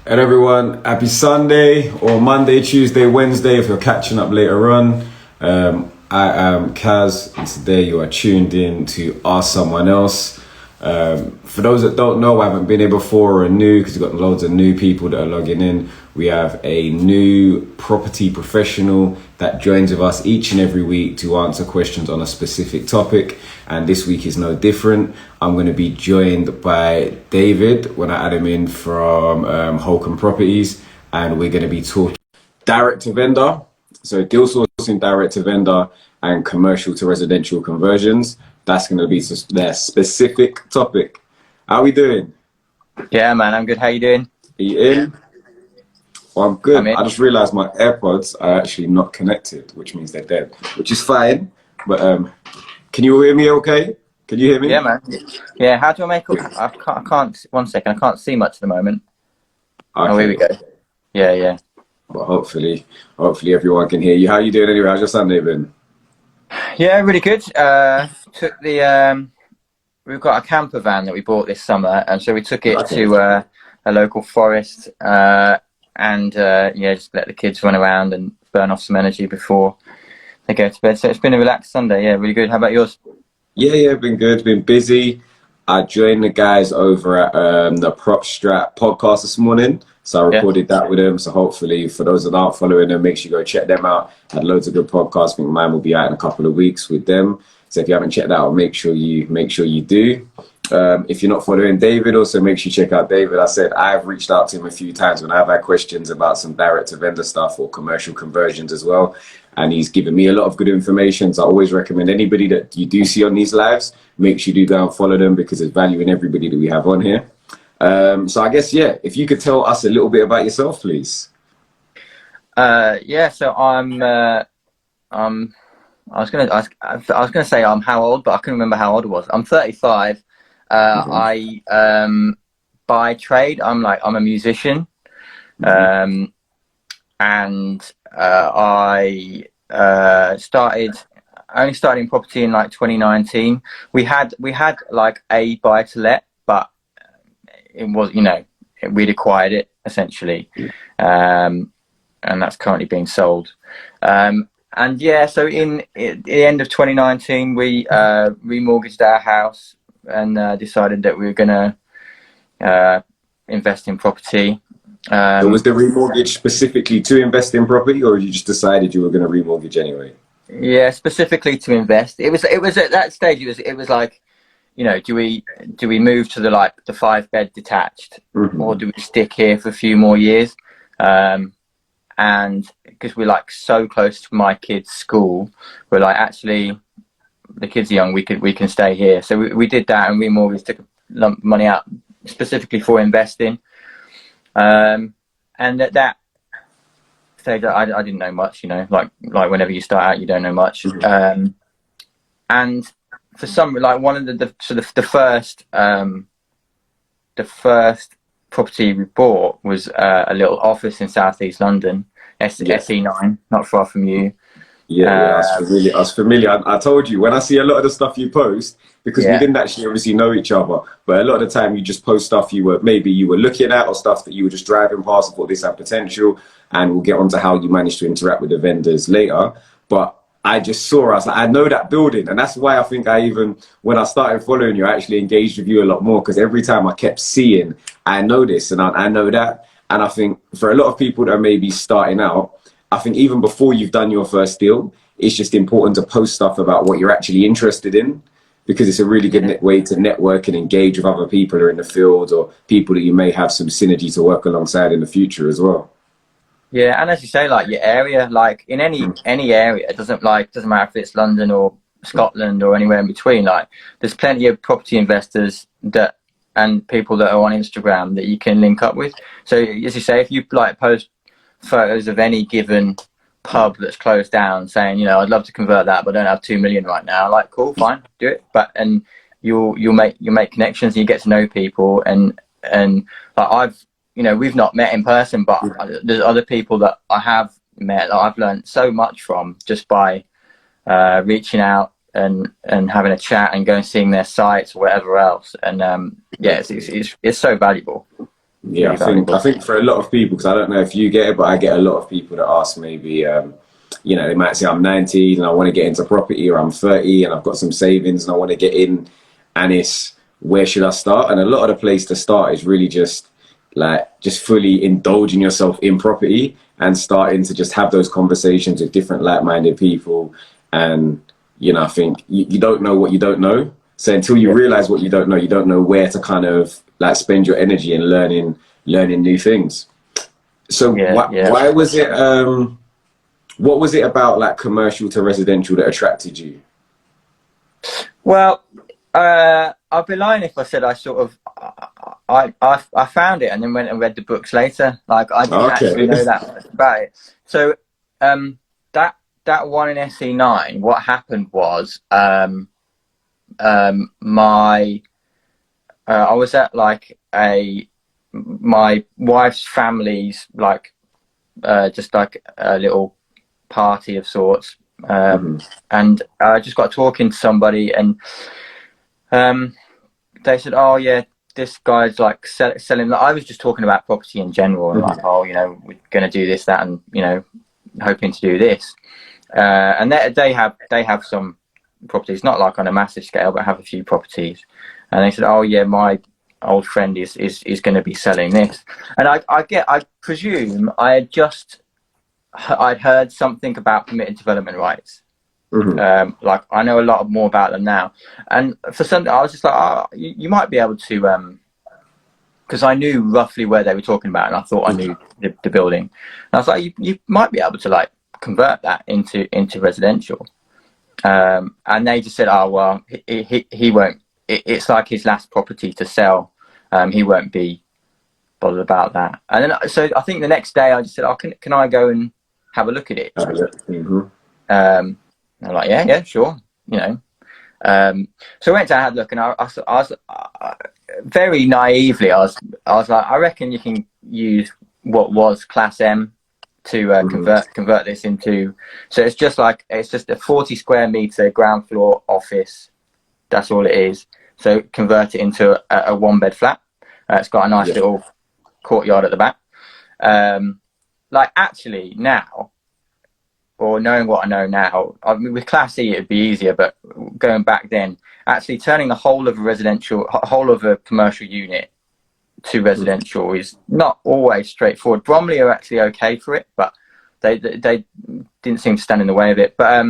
And everyone, happy Sunday or Monday, Tuesday, Wednesday if you're catching up later on. I am Kaz, and today you are tuned in to Ask Someone Else. For those that don't know, I haven't been here before or are new, because we've got loads of new people that are logging in. We have a new property professional that joins with us each and every week to answer questions on a specific topic. And this week is no different. I'm going to be joined by David when I add him in from Holcomb Properties. And we're going to be talking direct to vendor. So deal sourcing, direct to vendor, and commercial to residential conversions. That's going to be their specific topic. How are we doing? Yeah, man, I'm good. How you doing? Are you in? Well, I'm good. I'm in. I just realized my AirPods are actually not connected, which means they're dead, which is fine. But can you hear me okay? Can you hear me? Yeah, man. Yeah, how do I make it? I can't, 1 second, I can't see much at the moment. Okay. Oh, here we go. Yeah. But hopefully everyone can hear you. How you doing anyway? How's your Sunday been? Yeah, really good. Took the, we've got a camper van that we bought this summer, and so we took it to a local forest, and just let the kids run around and burn off some energy before they go to bed. So it's been a relaxed Sunday. Yeah, really good. How about yours? Yeah, been good. Been busy. I joined the guys over at the Prop Strat podcast this morning. So I recorded that with them. So hopefully, for those that aren't following them, make sure you go check them out. Had loads of good podcasts. I think mine will be out in a couple of weeks with them. So if you haven't checked that out, make sure you do. If you're not following David, also make sure you check out David. I said I've reached out to him a few times when I've had questions about some direct to vendor stuff or commercial conversions as well. And he's given me a lot of good information. So I always recommend anybody that you do see on these lives, make sure you do go and follow them, because there's value in everybody that we have on here. So I guess, if you could tell us a little bit about yourself, please. So I was gonna say I'm how old, but I couldn't remember how old I was. I'm 35. I by trade I'm a musician, and I only started in property in 2019. We had like a buy to let, but it was we'd acquired it essentially, and that's currently being sold. And so in the end of 2019, we remortgaged our house and decided that we were going to invest in property. So was the remortgage specifically to invest in property, or you just decided you were going to remortgage anyway? Yeah, specifically to invest. It was at that stage. It was like, do we move to the 5-bed detached, or do we stick here for a few more years? And because we're so close to my kids' school, we're actually, the kids are young, we can stay here. So we did that, and remortgaged, took a lump of money out specifically for investing. And at that stage, I didn't know much, like whenever you start out, you don't know much. And for some, one of the first property we bought was a little office in southeast London, SE9, not far from you. I was familiar. I told you, when I see a lot of the stuff you post, because we didn't actually obviously know each other, but a lot of the time you just post stuff you were looking at, or stuff that you were just driving past and thought this had potential, and we'll get onto how you managed to interact with the vendors later. But I just saw, I was I know that building, and that's why I think when I started following you, I actually engaged with you a lot more, because every time I kept seeing, I know this and I know that. And I think for a lot of people that are maybe starting out, I think even before you've done your first deal, it's just important to post stuff about what you're actually interested in, because it's a really good way to network and engage with other people who are in the field, or people that you may have some synergy to work alongside in the future as well. Yeah, and as you say, your area, in any area, it doesn't matter if it's London or Scotland or anywhere in between. There's plenty of property investors and people that are on Instagram that you can link up with. So as you say, if you post photos of any given pub that's closed down, saying, I'd love to convert that, but I don't have 2 million right now. Cool, fine, do it. And you'll make connections, and you get to know people. And we've not met in person, but there's other people that I have met that I've learned so much from just by reaching out and having a chat and going seeing their sites or whatever else. And it's so valuable. Yeah, I think for a lot of people, because I don't know if you get it, but I get a lot of people that ask maybe, you know, they might say I'm 19 and I want to get into property, or I'm 30 and I've got some savings and I want to get in, and it's where should I start? And a lot of the place to start is really just fully indulging yourself in property and starting to just have those conversations with different like-minded people. And, you know, I think you don't know what you don't know. So until you realize what you don't know where to kind of like spend your energy in learning new things. So why was it, what was it about like commercial to residential that attracted you? Well, I'd be lying if I said I sort of, I found it and then went and read the books later. Like I didn't actually know that much about it. So that one in SE9, what happened was I was at like my wife's family's like just like a little party of sorts, and I just got talking to somebody, and they said, oh yeah, this guy's like selling. I was just talking about property in general, and like, oh, you know, we're going to do this, that, and, you know, hoping to do this, and they have some properties, not like on a massive scale, but have a few properties. And they said, oh yeah, my old friend is going to be selling this. And I presume I'd heard something about permitted development rights. Like I know a lot more about them now. And for something, I was just like, oh, you might be able to, because I knew roughly where they were talking about, and I thought I knew the building. And I was like, you might be able to like convert that into residential. And they just said, oh well, he won't. It's like his last property to sell. He won't be bothered about that. And then, so I think the next day I just said, oh, can I go and have a look at it? I'm like, yeah, sure, you know. So I went to have a look, and I was very naively, I was like, I reckon you can use what was Class M to convert this into. So it's just a 40 square meter ground floor office. That's all it is. So convert it into a one bed flat. It's got a nice little courtyard at the back. Like actually now, or knowing what I know now, I mean, with Class E it'd be easier, but going back then, actually turning the whole of a commercial unit to residential is not always straightforward. Bromley are actually okay for it, but they didn't seem to stand in the way of it. But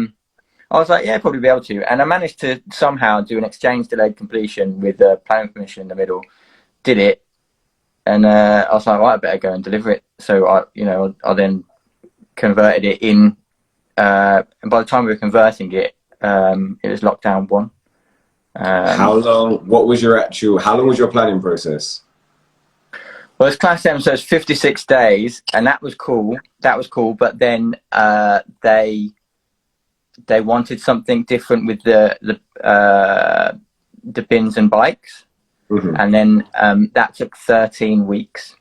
I was like, yeah, probably be able to. And I managed to somehow do an exchange delayed completion with the planning permission in the middle. Did it. And I was like, well, I better go and deliver it. So I then converted it in. And by the time we were converting it, it was lockdown 1. How long was your planning process? Well, it's Class M, so it's 56 days, and that was cool. But then they wanted something different with the bins and bikes, and then that took 13 weeks.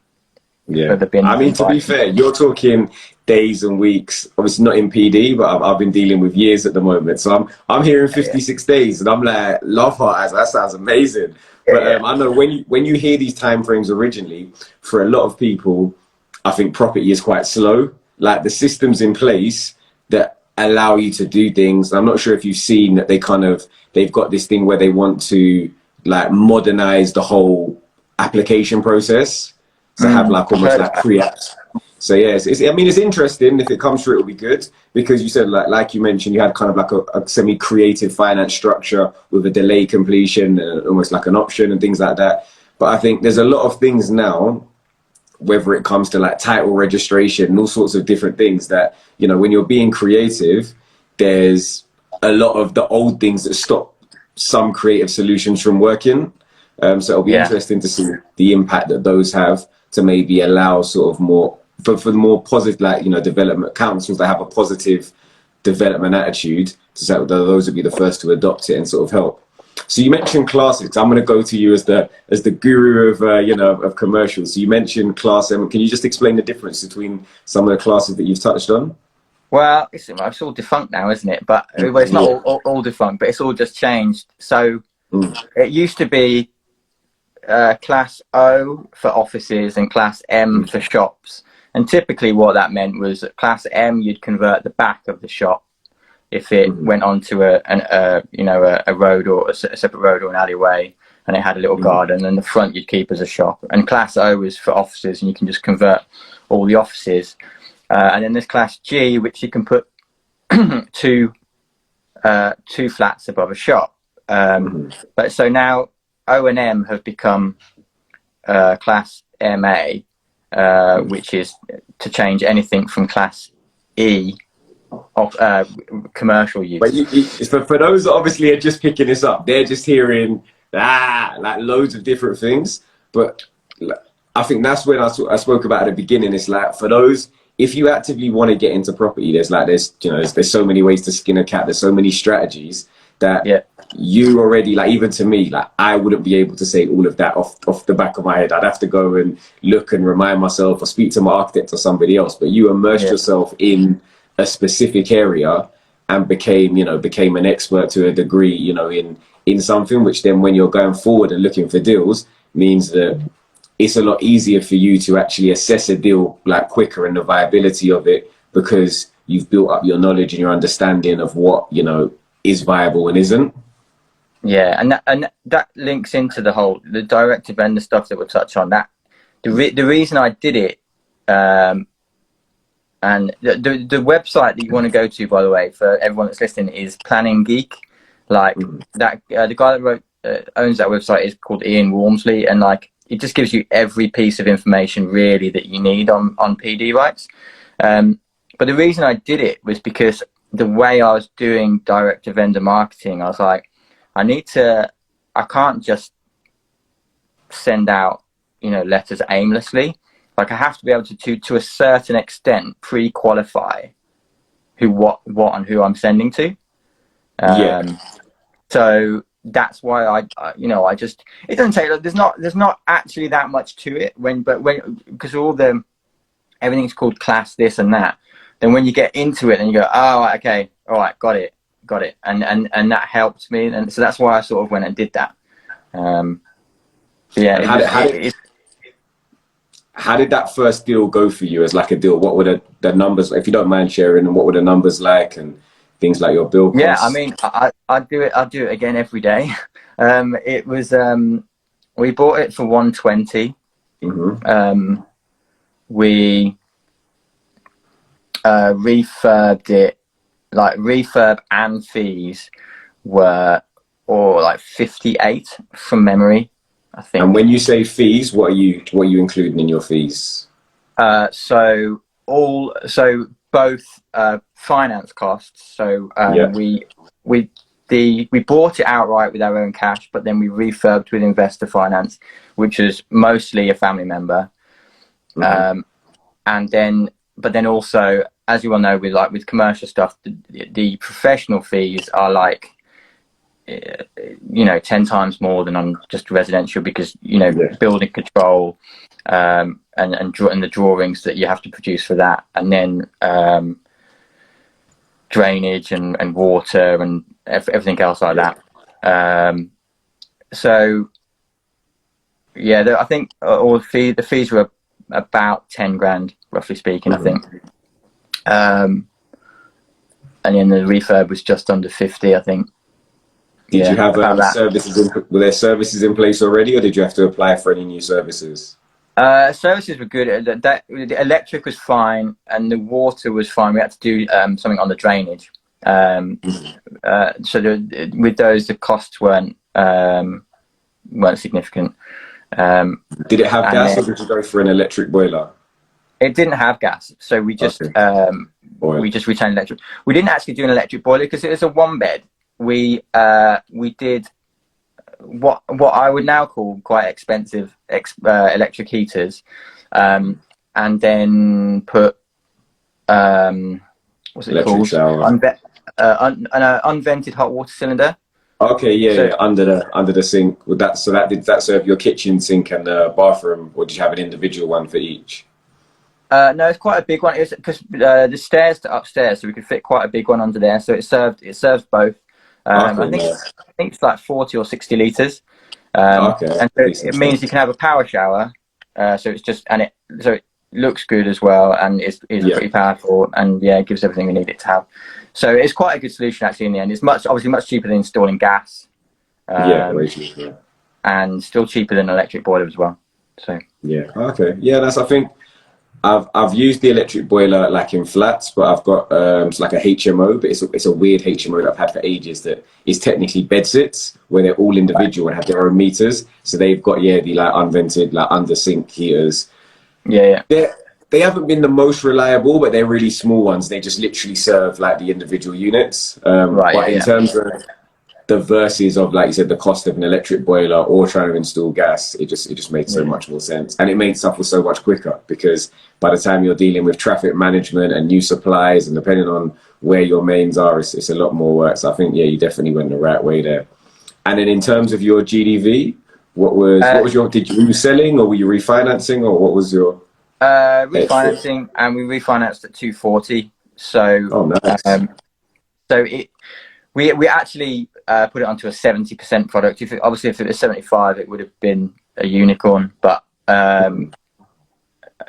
Yeah, for the bins. I mean, to be fair, you're talking days and weeks. Obviously not in PD, but I've been dealing with years at the moment. So I'm hearing 56 days, and I'm like, love heart, that sounds amazing. But I know when you hear these timeframes originally, for a lot of people, I think property is quite slow. Like the systems in place that allow you to do things. I'm not sure if you've seen that they've got this thing where they want to like modernize the whole application process to have like almost like pre-apps. So yeah, I mean, it's interesting. If it comes through, it'll be good, because you said like you mentioned, you had kind of like a semi-creative finance structure with a delay completion, almost like an option and things like that. But I think there's a lot of things now, whether it comes to like title registration and all sorts of different things, that, you know, when you're being creative, there's a lot of the old things that stop some creative solutions from working. So it'll be interesting to see the impact that those have to maybe allow sort of more for the more positive, like, you know, development councils that have a positive development attitude, so those would be the first to adopt it and sort of help. So you mentioned classes. I'm going to go to you as the guru of of commercials. So you mentioned Class M. Can you just explain the difference between some of the classes that you've touched on? Well, it's all defunct now, isn't it? But well, it's not all defunct, but it's all just changed. So it used to be class O for offices and class M for shops. And typically what that meant was that class M, you'd convert the back of the shop if it went onto a road or a separate road or an alleyway, and it had a little garden, and the front you'd keep as a shop. And class O is for offices, and you can just convert all the offices. And then there's class G, which you can put two flats above a shop. But so now O and M have become class MA, which is to change anything from class E of commercial use. But for those that obviously are just picking this up, they're just hearing like loads of different things. But I think that's when I spoke about at the beginning. It's like, for those, if you actively want to get into property, there's so many ways to skin a cat. There's so many strategies that you already, like, even to me, like, I wouldn't be able to say all of that off the back of my head. I'd have to go and look and remind myself or speak to my architect or somebody else. But you immersed yourself in a specific area and became an expert to a degree, in something, which then when you're going forward and looking for deals means that it's a lot easier for you to actually assess a deal like quicker and the viability of it, because you've built up your knowledge and your understanding of what, is viable and isn't. Yeah, and that links into the direct to vendor stuff that we'll touch on. That the reason I did it, and the website that you want to go to, by the way, for everyone that's listening, is Planning Geek. Like that, the guy that owns that website is called Ian Walmsley, and like it just gives you every piece of information really that you need on PD rights. But the reason I did it was because the way I was doing direct to vendor marketing, I was like, I can't just send out, letters aimlessly. Like, I have to be able to a certain extent pre-qualify what and who I'm sending to. So that's why I just, it doesn't take, there's not actually that much to it because everything's called class this and that. Then when you get into it and you go, oh, okay, all right, got it. And that helped me. And so that's why I sort of went and did that. How did that first deal go for you as like a deal? What were the numbers, if you don't mind sharing, and what were the numbers like and things like your bill costs? Yeah, I mean, I'd do it again every day. It was, we bought it for 120. We refurbed it, like refurb and fees were like 58 from memory, I think. And when you say fees, what are you including in your fees? So both finance costs. So we bought it outright with our own cash, but then we refurbed with investor finance, which was mostly a family member. But then also, as you well know, with commercial stuff, the professional fees are like, 10 times more than on just residential, because building control and the drawings that you have to produce for that, and then drainage and water and everything else like that. So yeah, I think all the fees were about 10 grand, roughly speaking, I think. And then the refurb was just under 50, I think. Did you have services? Were there services in place already, or did you have to apply for any new services? Services were good. The electric was fine, and the water was fine. We had to do something on the drainage. So with those, the costs weren't significant. Did it have gas, or did you go for an electric boiler? It didn't have gas, so we just retained electric. We didn't actually do an electric boiler because it was a one bed. We did what I would now call quite expensive electric heaters, and then put what's it called? An unvented hot water cylinder. Okay, under the sink. Did that serve your kitchen sink and the bathroom, or did you have an individual one for each? No, it's quite a big one. It's because the stairs to upstairs, so we could fit quite a big one under there. So it serves both. I think it's like 40 or 60 litres. Okay. And so Decent it means you can have a power shower. So it's just, and it looks good as well, and is pretty powerful, and yeah, it gives everything we need it to have. So it's quite a good solution actually in the end. It's obviously much cheaper than installing gas. Way cheaper. And still cheaper than an electric boiler as well. So yeah, okay, yeah. I think I've used the electric boiler like in flats, but I've got it's like a HMO, but it's a weird HMO that I've had for ages that is technically bed sits where they're all individual and have their own meters. So they've got the like unvented like under sink heaters. Yeah. They haven't been the most reliable, but they're really small ones. They just literally serve like the individual units. But in terms of the versus of, like you said, the cost of an electric boiler or trying to install gas, it just made so much more sense. And it made stuff so much quicker, because by the time you're dealing with traffic management and new supplies, and depending on where your mains are, it's a lot more work. So I think, you definitely went the right way there. And then in terms of your GDV, what was your, were you selling or were you refinancing, or what was your? Refinancing, and we refinanced at 240. So, oh, nice. We actually put it onto a 70% product. Obviously, if it was 75, it would have been a unicorn. But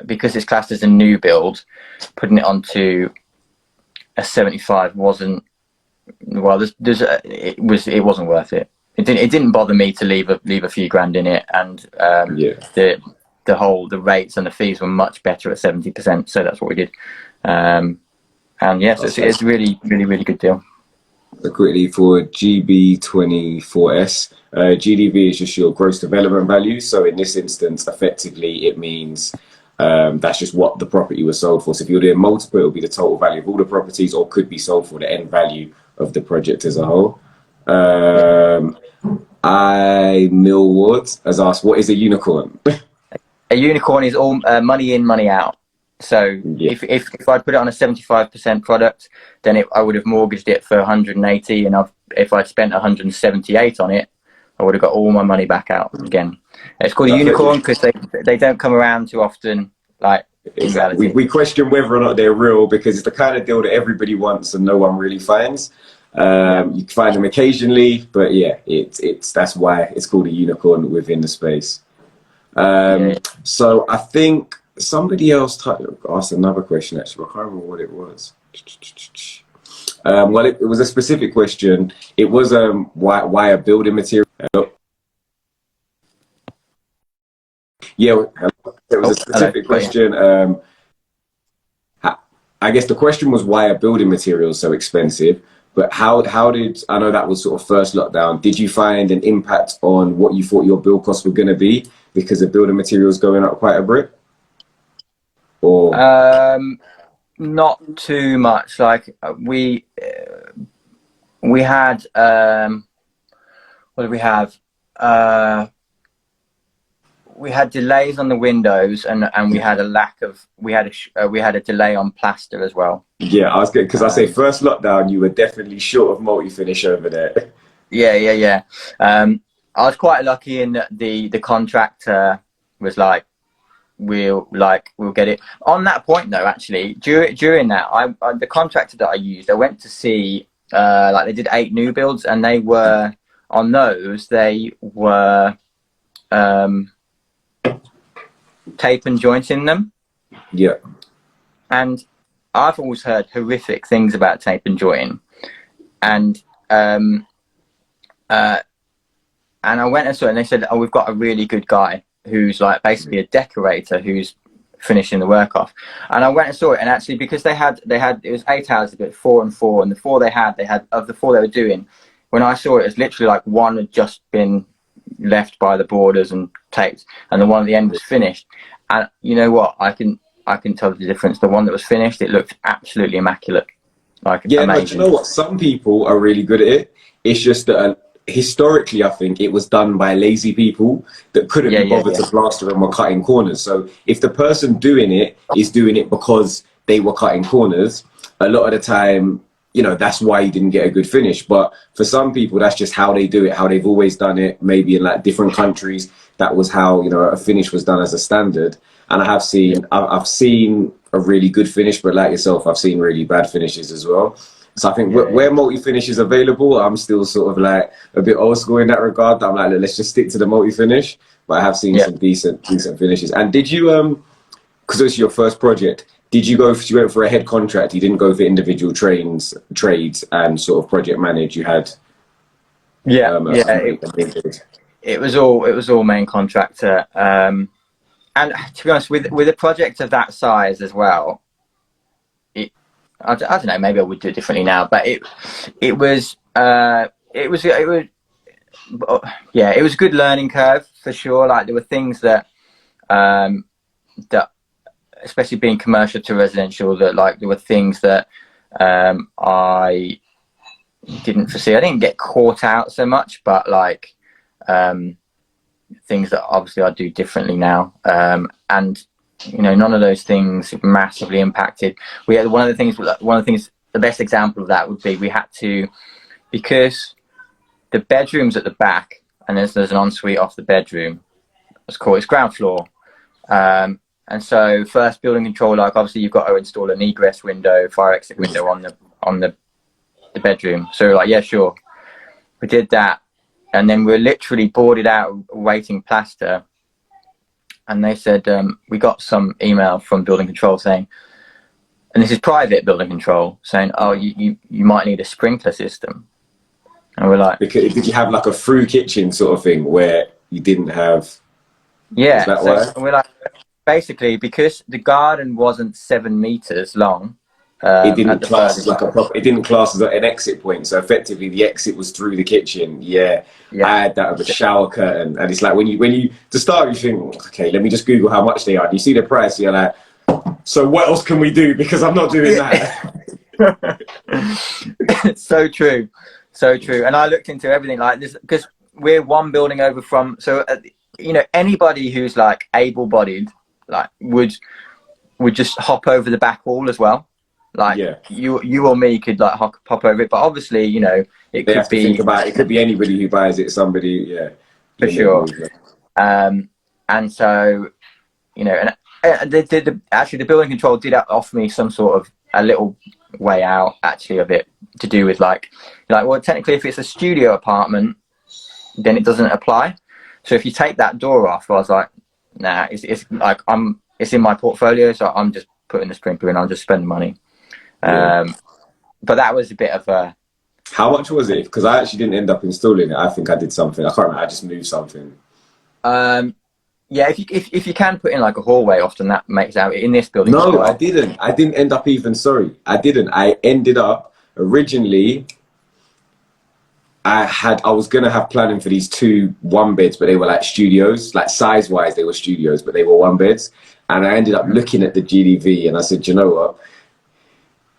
because it's classed as a new build, putting it onto a 75 wasn't, well. It wasn't worth it. It didn't bother me to leave a few grand in it, and the rates and the fees were much better at 70%. So that's what we did. And yes, it's really, really, really good deal. So quickly, for GB24S, GDV is just your gross development value. So in this instance, effectively, it means that's just what the property was sold for. So if you're doing multiple, it'll be the total value of all the properties, or could be sold for the end value of the project as a whole. Millward has asked, what is a unicorn? A unicorn is all money in, money out. So if I'd put it on a 75% product, then I would have mortgaged it for 180, and if I'd spent 178 on it, I would have got all my money back out again. It's called a unicorn because they don't come around too often. Like, exactly. We question whether or not they're real, because it's the kind of deal that everybody wants and no one really finds. You can find them occasionally, but that's why it's called a unicorn within the space. So I think somebody else asked another question, actually. I can't remember what it was. Well, it was a specific question. It was why a building material. Yeah, it was a specific question. I guess the question was why are building materials so expensive? But how did, I know that was sort of first lockdown, did you find an impact on what you thought your build costs were going to be because of building materials going up quite a bit? Or not too much. Like we had what did we have? We had delays on the windows, and we had a delay on plaster as well. Yeah, I was good, because I say first lockdown you were definitely short of multi-finish over there. Yeah. I was quite lucky in that the contractor was like, we'll get it. On that point though, actually, during that, the contractor that I used, I went to see they did 8 new builds, and they were on those. They were tape and joint in them. Yeah. And I've always heard horrific things about tape and joint, and I went and saw it, and they said, "Oh, we've got a really good guy who's like basically a decorator who's finishing the work off." And I went and saw it, and actually, because they had it was 8 hours to do it, 4 and 4, and the 4 they had of the 4 they were doing, when I saw it, it was literally like one had just been left by the borders and taped, and the one at the end was finished. And you know what, I can tell the difference. The one that was finished, it looked absolutely immaculate. Like, amazing. But you know what, some people are really good at it. It's just that historically, I think it was done by lazy people that couldn't be bothered to plaster and were cutting corners. So if the person doing it is doing it because they were cutting corners, a lot of the time, that's why you didn't get a good finish. But for some people, that's just how they do it, how they've always done it. Maybe in like different countries, that was how, a finish was done as a standard. And I've seen a really good finish, but like yourself, I've seen really bad finishes as well. So I think Yeah, where multi-finish is available, I'm still sort of like a bit old school in that regard. I'm like, let's just stick to the multi-finish. But I have seen yeah. some decent finishes. And did you, because this is your first project, did you you went for a head contract? You didn't go for individual trades and sort of project manage. You had Yeah, yeah. a main. It was all main contractor. And to be honest, with a project of that size as well, I don't know. Maybe I would do it differently now, but it was yeah, it was a good learning curve for sure. Like there were things that that, especially being commercial to residential, that like there were things that I didn't foresee. I didn't get caught out so much, but like things that obviously I do differently now, and you know, none of those things massively impacted. We had one of the things. The best example of that would be we had to, because the bedroom's at the back, and there's an ensuite off the bedroom. It's ground floor, and so first building control, like obviously you've got to install an egress window, fire exit window on the bedroom. So we're like, yeah, sure. We did that, and then we're literally boarded out, waiting plaster. And they said, we got some email from building control saying, and this is private building control, saying, oh, you might need a sprinkler system. And we're like, Did you have like a through kitchen sort of thing where you didn't have? yeah. Is that So why? and we're like, basically, because the garden wasn't 7 meters long. It didn't At the class as furthest. like it didn't class as an exit point. So effectively, the exit was through the kitchen. Yeah, Yeah. I had that with a shower curtain, and it's like when you to start, you think, okay, let me just Google how much they are. And you see the price, you're like, so what else can we do? Because I'm not doing that. It's so true, so true. And I looked into everything like this because we're one building over from. So you know, anybody who's like able-bodied, like would just hop over the back wall as well. Like Yeah. you or me could like hop over it, but obviously, you know, They have to think about it. It could be anybody who buys it. Somebody, yeah, for sure. And so, you know, and actually the building control did offer me some sort of a little way out actually of it, to do with like well, technically if it's a studio apartment, then it doesn't apply. So if you take that door off, I was like, nah, it's like it's in my portfolio, so I'm just putting the sprinkler in. I'm just spending money. Yeah. But that was a bit of a. How much was it? Because I actually didn't end up installing it. I think I did something. I can't remember. I just moved something. Yeah, if you can put in like a hallway, often that makes out in this building. No, I didn't. I didn't end up even. Sorry, I didn't. I ended up originally. I was gonna have planning for these 2 1-beds, but they were like studios, like size wise they were studios, but they were 1-beds. And I ended up looking at the GDV, and I said, you know what?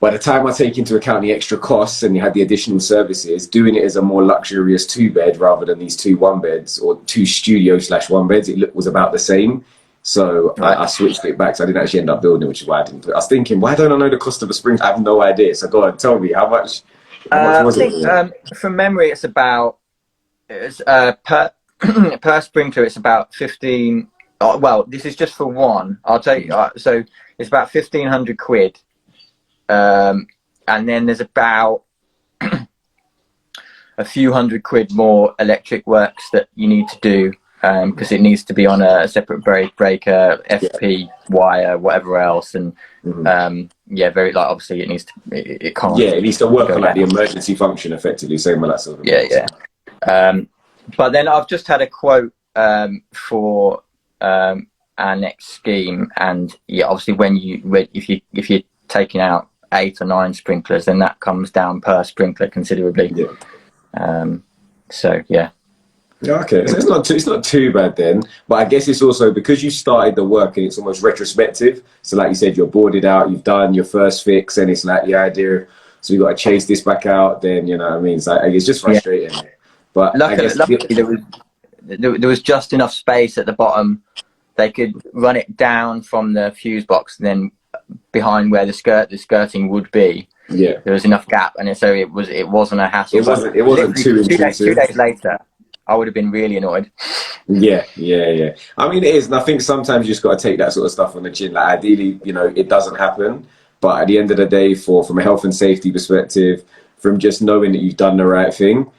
By the time I take into account the extra costs and you had the additional services, doing it as a more luxurious 2-bed rather than these 2 1-beds or 2 studio/1-beds, it was about the same. So I switched it back. So I didn't actually end up building it, which is why I didn't put it. I was thinking, why don't I know the cost of a sprinkler? I have no idea. So go on, tell me how much was it? From memory, it's per per sprinkler. It's about 15. Oh, well, this is just for one. I'll tell you. So it's about 1,500 quid. And then there's about a few hundred quid more electric works that you need to do, because it needs to be on a separate breaker, FP wire, whatever else, and very like obviously it needs to, it can't. Yeah, it needs to work on like the emergency function effectively, same with that sort of. Yeah. But then I've just had a quote for our next scheme, and yeah, obviously if you're taking out 8 or 9 sprinklers, then that comes down per sprinkler considerably. Yeah. So yeah. Okay, so it's not too bad then. But I guess it's also because you started the work and it's almost retrospective. So like you said, you're boarded out, you've done your first fix, and it's like the idea. So you got to chase this back out. Then you know what I mean. So it's just frustrating. Yeah. But luckily there was just enough space at the bottom. They could run it down from the fuse box, and then behind where the skirting would be, there was enough gap, and so it wasn't a hassle. It wasn't too intrusive. 2 days later, I would have been really annoyed. Yeah. I mean, it is, and I think sometimes you just got to take that sort of stuff on the chin. Like ideally, you know, it doesn't happen, But at the end of the day, from a health and safety perspective, from just knowing that you've done the right thing,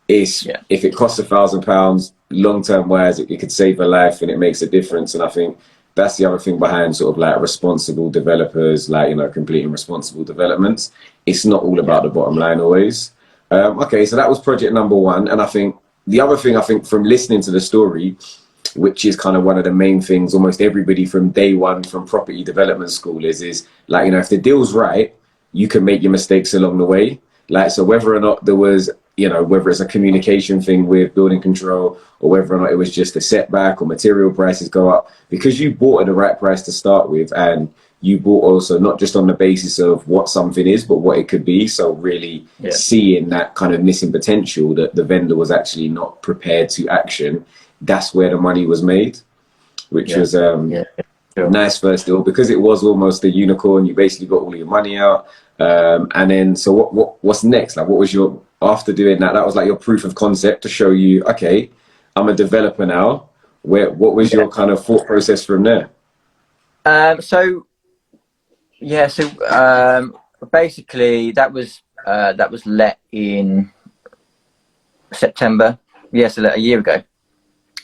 if it costs £1,000, long term wise, it could save a life and it makes a difference. And I think that's the other thing behind sort of like responsible developers, like, you know, completing responsible developments. It's not all about the bottom line always. Okay, so that was project number one. And I think the other thing, I think from listening to the story, which is kind of one of the main things almost everybody from day one from property development school is like, you know, if the deal's right, you can make your mistakes along the way. Like, so whether or not there was, you know, whether it's a communication thing with building control or whether or not it was just a setback or material prices go up, because you bought at the right price to start with, and you bought also not just on the basis of what something is, but what it could be. So really seeing that kind of missing potential that the vendor was actually not prepared to action, that's where the money was made, which was nice first deal, because it was almost a unicorn. You basically got all your money out. And then, so what's next? Like, what was your, after doing that, that was like your proof of concept to show you, okay, I'm a developer now. What was your kind of thought process from there? Basically that was let in September. Yes, a year ago.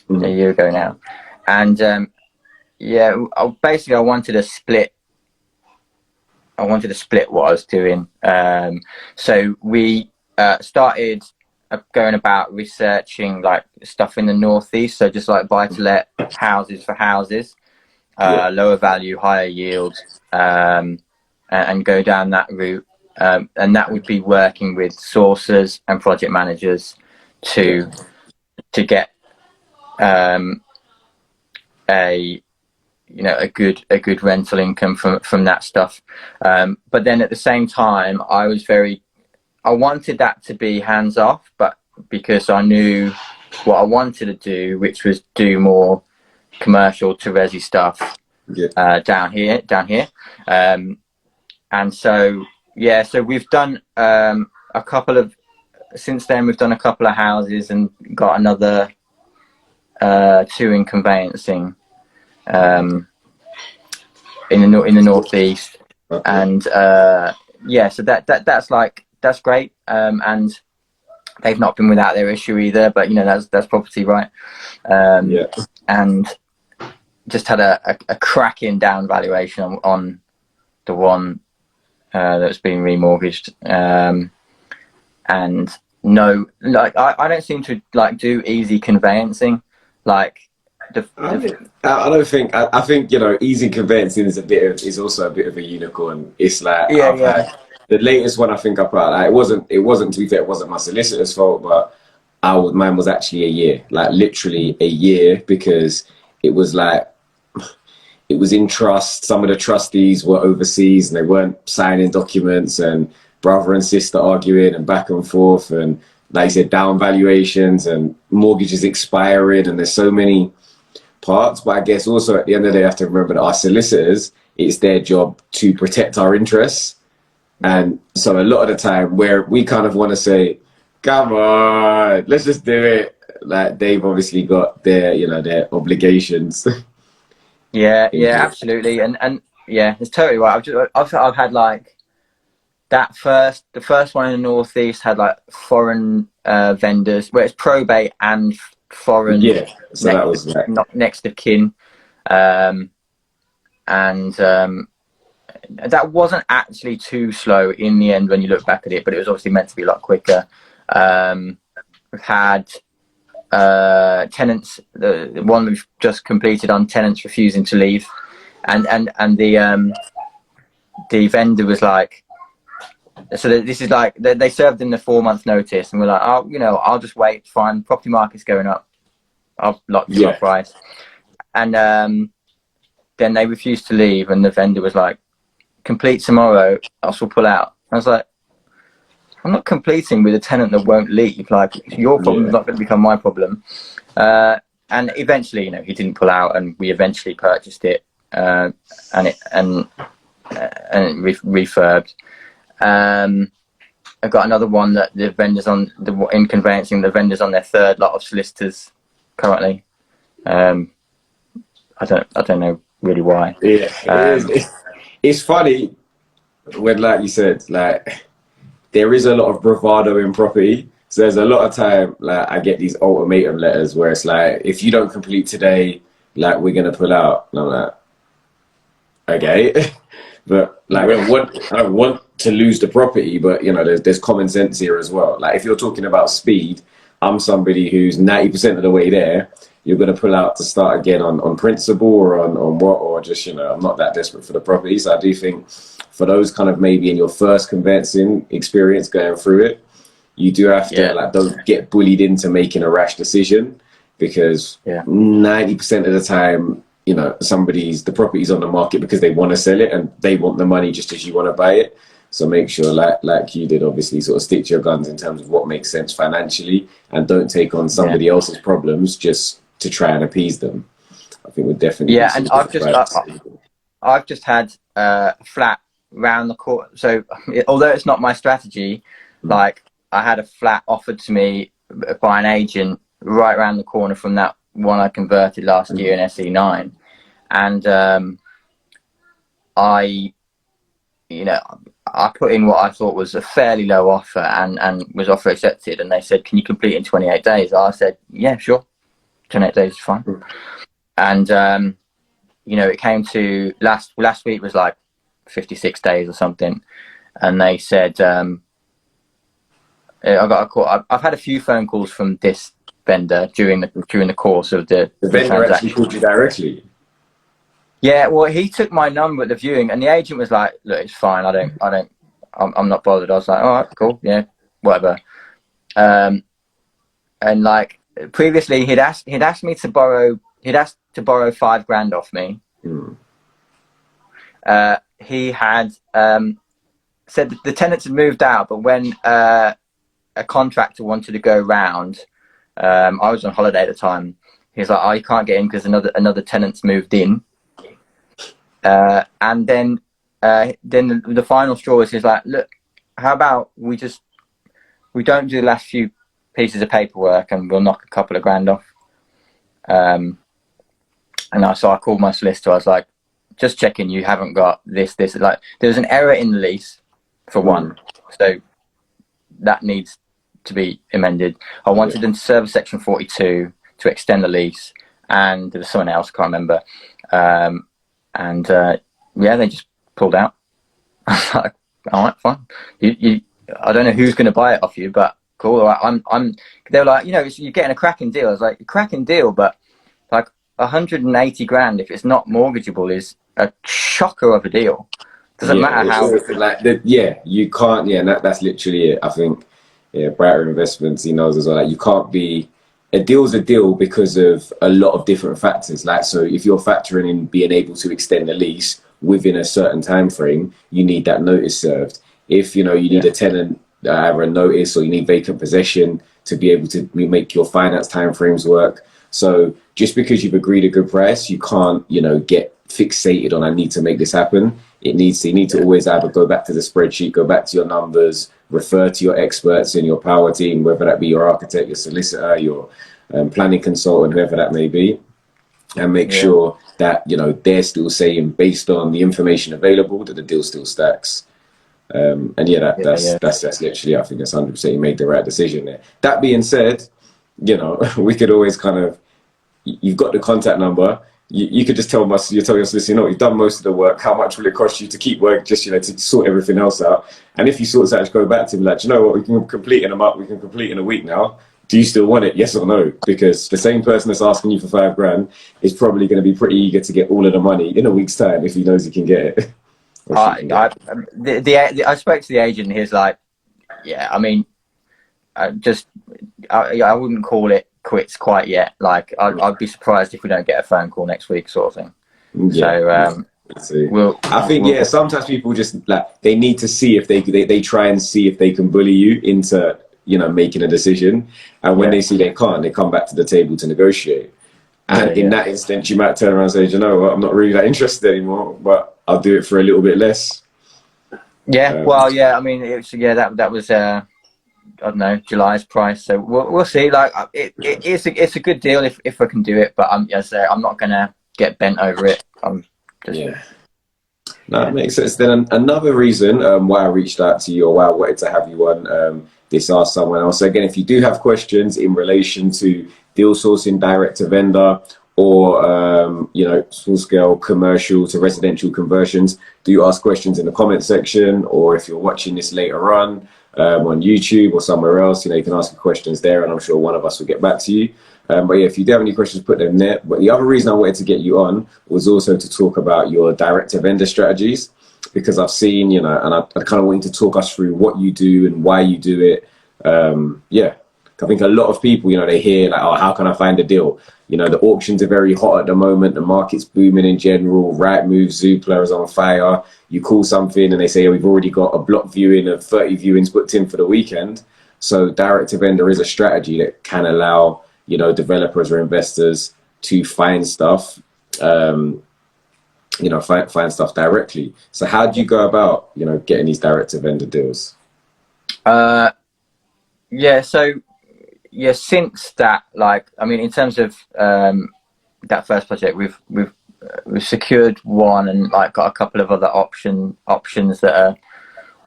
A year ago now. And basically I wanted to split what I was doing. So we started going about researching like stuff in the northeast, so just like buy to let houses for houses, lower value, higher yield, and go down that route. And that would be working with sourcers and project managers to get a good rental income from that stuff. But then at the same time, I wanted that to be hands off, but because I knew what I wanted to do, which was do more commercial to resi stuff down here. And so we've done since then we've done a couple of houses and got another 2 in conveyancing in the northeast. And so that's great. And they've not been without their issue either, but you know, that's property, right? And just had a cracking down valuation on the one that's been remortgaged. And no, like I don't seem to like do easy conveyancing. Like I think, you know, easy conveyancing is also a bit of a unicorn. It's like had the latest one I think I put out, like, it wasn't to be fair, it wasn't my solicitor's fault, but mine was actually a year, like literally a year, because it was like, it was in trust. Some of the trustees were overseas and they weren't signing documents, and brother and sister arguing and back and forth, and like I said, down valuations and mortgages expiring, and there's so many parts. But I guess also at the end of the day, you have to remember that our solicitors, it's their job to protect our interests. And so a lot of the time where we kind of want to say, come on, let's just do it, like they've obviously got their, you know, their obligations. Absolutely. And yeah, it's totally right. I've had like the first one in the northeast had like foreign vendors, where it's probate and foreign, so that was like, not next of kin, and that wasn't actually too slow in the end when you look back at it, but it was obviously meant to be a lot quicker. We've had tenants, the one we've just completed on tenants refusing to leave, and the vendor was like, so this is like, they served them the 4-month notice, and we're like, oh, you know, I'll just wait, fine, property market's going up, I'll lock your price. And then they refused to leave, and the vendor was like, complete tomorrow, else will pull out. I was like, I'm not completing with a tenant that won't leave. Like, your problem is not going to become my problem. And eventually, you know, he didn't pull out, and we eventually purchased it, and it refurbed. I've got another one that the vendors in conveyancing, the vendors on their 3rd lot of solicitors currently. I don't know really why. It's funny. when, like you said, like there is a lot of bravado in property. So there's a lot of time, like I get these ultimatum letters where it's like, if you don't complete today, like we're gonna pull out. And I'm like, okay, but like I don't want to lose the property, but you know, there's common sense here as well. Like if you're talking about speed, I'm somebody who's 90% of the way there. You're gonna pull out to start again on principle or on what, or just, you know, I'm not that desperate for the property. So I do think for those kind of maybe in your first conveyancing experience going through it, you do have to like don't get bullied into making a rash decision, because 90% of the time, you know, the property's on the market because they want to sell it and they want the money just as you want to buy it. So make sure, like you did, obviously, sort of stick to your guns in terms of what makes sense financially, and don't take on somebody else's problems just to try and appease them. I think we're definitely and I've just had a flat round the corner. So although it's not my strategy, like I had a flat offered to me by an agent right around the corner from that one I converted last year in SE9, and I put in what I thought was a fairly low offer, and was offer accepted, and they said, can you complete in 28 days? I said, yeah, sure, 28 days is fine. And it came to last week was like 56 days or something, and they said, I got a call. I've had a few phone calls from this vendor during the course of the vendor transaction. actually called you directly? Yeah, well, he took my number at the viewing, and the agent was like, look, it's fine, I'm not bothered. I was like, all right, cool, yeah, whatever. And like previously he'd asked me to borrow $5,000 off me. He had said that the tenants had moved out, but when a contractor wanted to go round, I was on holiday at the time, he was like, oh, you can't get in because another tenant's moved in. And then the final straw is, he's like, look, how about we don't do the last few pieces of paperwork and we'll knock a couple of grand off. So I called my solicitor. I was like, just checking you haven't got this. Like, there's an error in the lease for one, so that needs to be amended. I wanted them to serve Section 42 to extend the lease, and there was someone else, I can't remember. They just pulled out. I was like, all right, fine. I don't know who's going to buy it off you, but cool. All right, they were like, you're getting a cracking deal. I was like, a cracking deal, but like 180 grand, if it's not mortgageable, is a shocker of a deal. Doesn't matter how. You can't. Yeah, and that's literally it. I think, Brighter Investments, he knows as well. Like, you can't be. A deal's a deal because of a lot of different factors. Like, so if you're factoring in being able to extend the lease within a certain time frame, you need that notice served. If you need a tenant, either a notice, or you need vacant possession to be able to make your finance timeframes work. So just because you've agreed a good price, you can't, get fixated on, I need to make this happen. You need to always either go back to the spreadsheet, go back to your numbers, refer to your experts in your power team, whether that be your architect, your solicitor, your planning consultant, whoever that may be, and make sure that, they're still saying, based on the information available, that the deal still stacks. That's literally, I think that's 100% you made the right decision there. That being said, we could always kind of, you've got the contact number. You could just tell your solicitor, you've done most of the work. How much will it cost you to keep work, just, to sort everything else out? And if you sort that, just go back to him, like, what, we can complete in a month, we can complete in a week now. Do you still want it? Yes or no? Because the same person that's asking you for $5,000 is probably going to be pretty eager to get all of the money in a week's time if he knows he can get it. I spoke to the agent, and he's like, I wouldn't call it quits quite yet. Like, I'd be surprised if we don't get a phone call next week, sort of thing. Sometimes people just they need to see if they try and see if they can bully you into making a decision, and when they see they can't, they come back to the table to negotiate. And in that instance, you might turn around and say, what, I'm not really that interested anymore, but I'll do it for a little bit less. That was I don't know, July's price, so we'll see. Like, it's a good deal if I can do it, but I'm not gonna get bent over it. No, that makes sense. Then another reason why I reached out to you, or why I wanted to have you on this Ask Someone Else. So again, if you do have questions in relation to deal sourcing, direct to vendor, or small scale commercial to residential conversions, do ask questions in the comment section, or if you're watching this later on YouTube or somewhere else, you can ask your questions there, and I'm sure one of us will get back to you. But yeah, if you do have any questions, put them there. But the other reason I wanted to get you on was also to talk about your direct to vendor strategies, because I've seen, and I kind of wanted to talk us through what you do and why you do it. I think a lot of people, they hear like, oh, how can I find a deal? The auctions are very hot at the moment. The market's booming in general. Rightmove, Zoopla is on fire. You call something and they say, oh, we've already got a block viewing of 30 viewings booked in for the weekend. So direct to vendor is a strategy that can allow, developers or investors to find stuff, find stuff directly. So how do you go about, getting these direct to vendor deals? Since that, in terms of that first project, we've secured one and got a couple of other options that are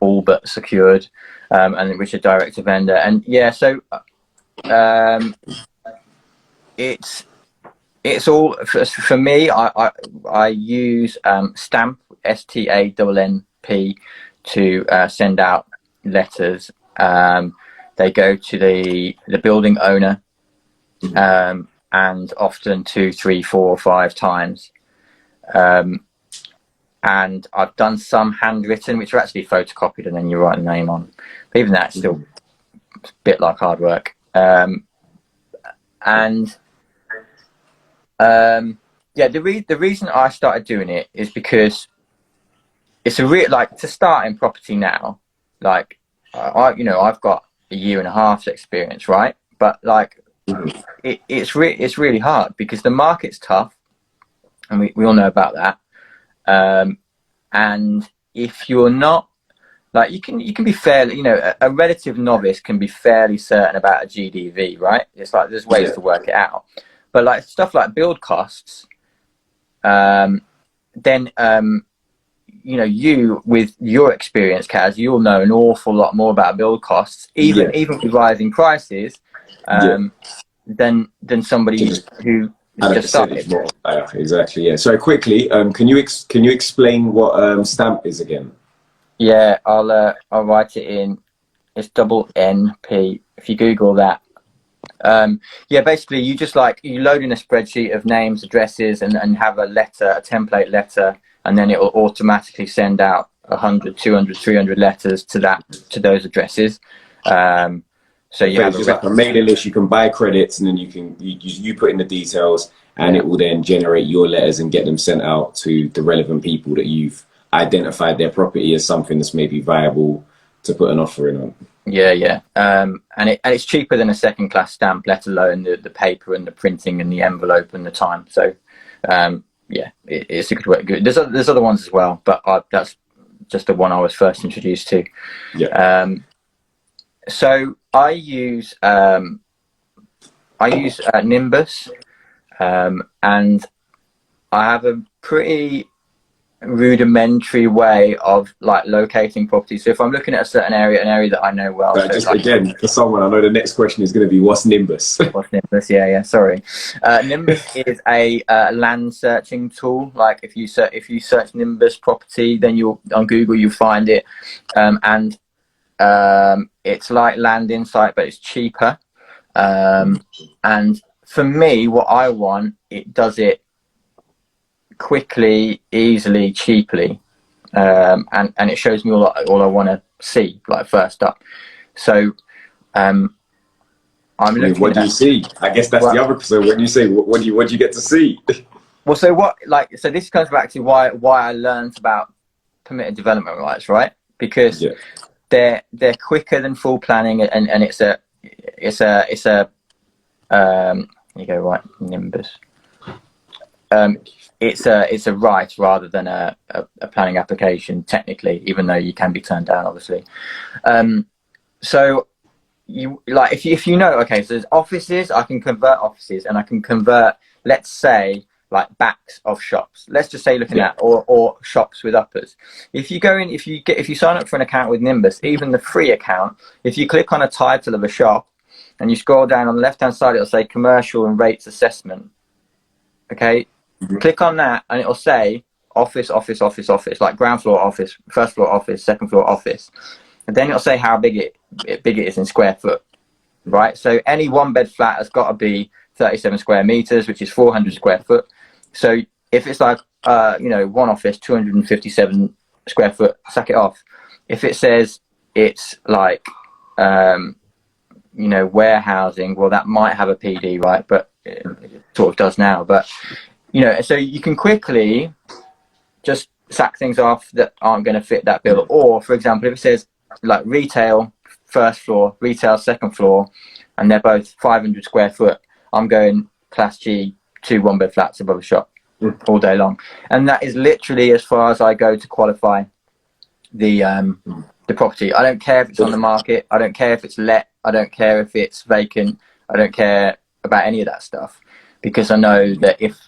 all but secured, and which are direct to vendor. And it's all for me. I use Stamp, STAMP, to send out letters. They go to the building owner, and often 2, 3, 4, 5 times. And I've done some handwritten, which are actually photocopied and then you write a name on. But even that's still a bit like hard work. The reason I started doing it is because it's a real, to start in property now. I've got a year and a half's experience, right? But it's really hard because the market's tough, and we all know about that. And if you're not you can be fairly, a relative novice can be fairly certain about a GDV, right? It's there's ways to work it out, but stuff like build costs, you with your experience, Kaz, you'll know an awful lot more about build costs, even with rising prices, than somebody who just started. Exactly. Yeah. So quickly, can you explain what Stamp is again? Yeah, I'll write it in. It's NP. If you Google that. Basically you just you load in a spreadsheet of names, addresses, and have a template letter, and then it will automatically send out 100, 200, 300 letters to those addresses. So you have a mailing list. You can buy credits, and then you put in the details, and it will then generate your letters and get them sent out to the relevant people that you've identified their property as something that's maybe viable to put an offer in on. And it's cheaper than a second class stamp, let alone the paper and the printing and the envelope and the time. So it's a good way. There's other ones as well, but that's just the one I was first introduced to. So I use Nimbus, and I have a pretty rudimentary way of locating properties. So if I'm looking at a certain area, an area that I know well. Again, for someone, I know the next question is going to be, what's Nimbus? What's Nimbus? Sorry. Nimbus is a land searching tool. If you search Nimbus property, then on Google you'll find it, and it's like Land Insight, but it's cheaper. And for me, what I want, it does it quickly, easily, cheaply, and it shows me all I want to see, first up. So I'm looking. What do you see? I guess that's the other. So when you say what do you get to see? Well, so what? So this comes back to why I learned about permitted development rights, right? Because they're quicker than full planning, and it's a you go right, Nimbus. It's a right rather than a planning application, technically, even though you can be turned down, obviously. So you if you know, okay, so there's offices, I can convert offices, and I can convert, let's say, like backs of shops. Let's just say looking at or shops with uppers. If you go in, if you sign up for an account with Nimbus, even the free account, if you click on a title of a shop and you scroll down on the left hand side, it'll say commercial and rates assessment. Okay, click on that and it'll say office, like ground floor office, first floor office, second floor office, and then it'll say how big it is in square foot, right? So any one bed flat has got to be 37 square meters, which is 400 square foot. So if it's like one office, 257 square foot, sack it off. If it says it's like warehousing, well, that might have a PD, right? But it sort of does now. But so you can quickly just sack things off that aren't going to fit that bill. Or, for example, if it says like retail first floor, retail second floor, and they're both 500 square foot, I'm going class G, 2 one-bed flats above a shop all day long. And that is literally as far as I go to qualify the property. I don't care if it's on the market. I don't care if it's let. I don't care if it's vacant. I don't care about any of that stuff, because I know that if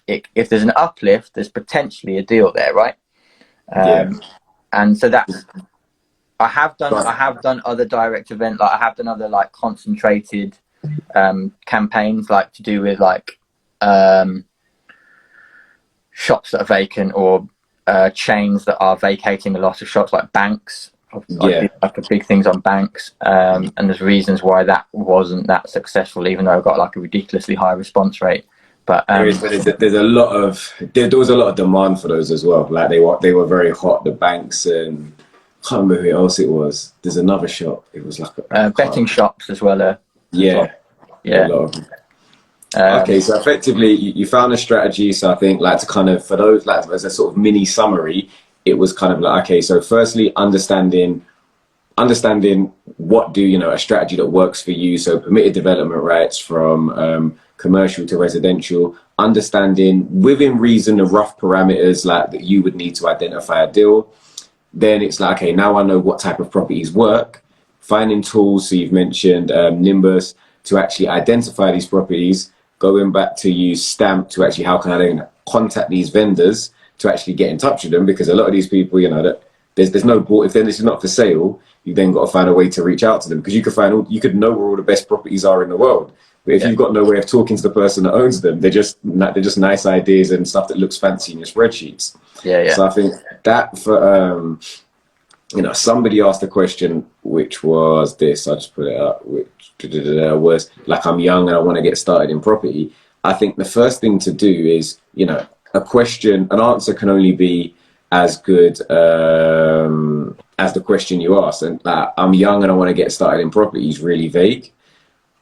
there's an uplift, there's potentially a deal there, right? And so that's, I have done other direct event, like I have done other like concentrated campaigns, like to do with like shops that are vacant, or chains that are vacating a lot of shops, like banks. Like big things on banks, and there's reasons why that wasn't that successful, even though I got like a ridiculously high response rate. But there's a lot of there was a lot of demand for those as well. Like they were very hot. The banks, and I can't remember who else it was. There's another shop. It was like betting shops as well. A lot of them. Okay, so effectively you found a strategy. So I think like to kind of, for those, like as a sort of mini summary, it was kind of like, okay, so firstly understanding what a strategy that works for you. So permitted development rights from commercial to residential, understanding within reason the rough parameters like that you would need to identify a deal. Then it's like, okay, now I know what type of properties work. Finding tools, so you've mentioned Nimbus, to actually identify these properties. Going back to use Stamp to actually, how can I then contact these vendors to actually get in touch with them, because a lot of these people, that there's no board. If then this is not for sale, you then got to find a way to reach out to them, because you could know where all the best properties are in the world, but if you've got no way of talking to the person that owns them, they're just nice ideas and stuff that looks fancy in your spreadsheets. So I think that for somebody asked a question, which was this, I just put it up, which was like, I'm young and I want to get started in property. I think the first thing to do is, an answer can only be as good as the question you ask. And I'm young and I want to get started in property is really vague.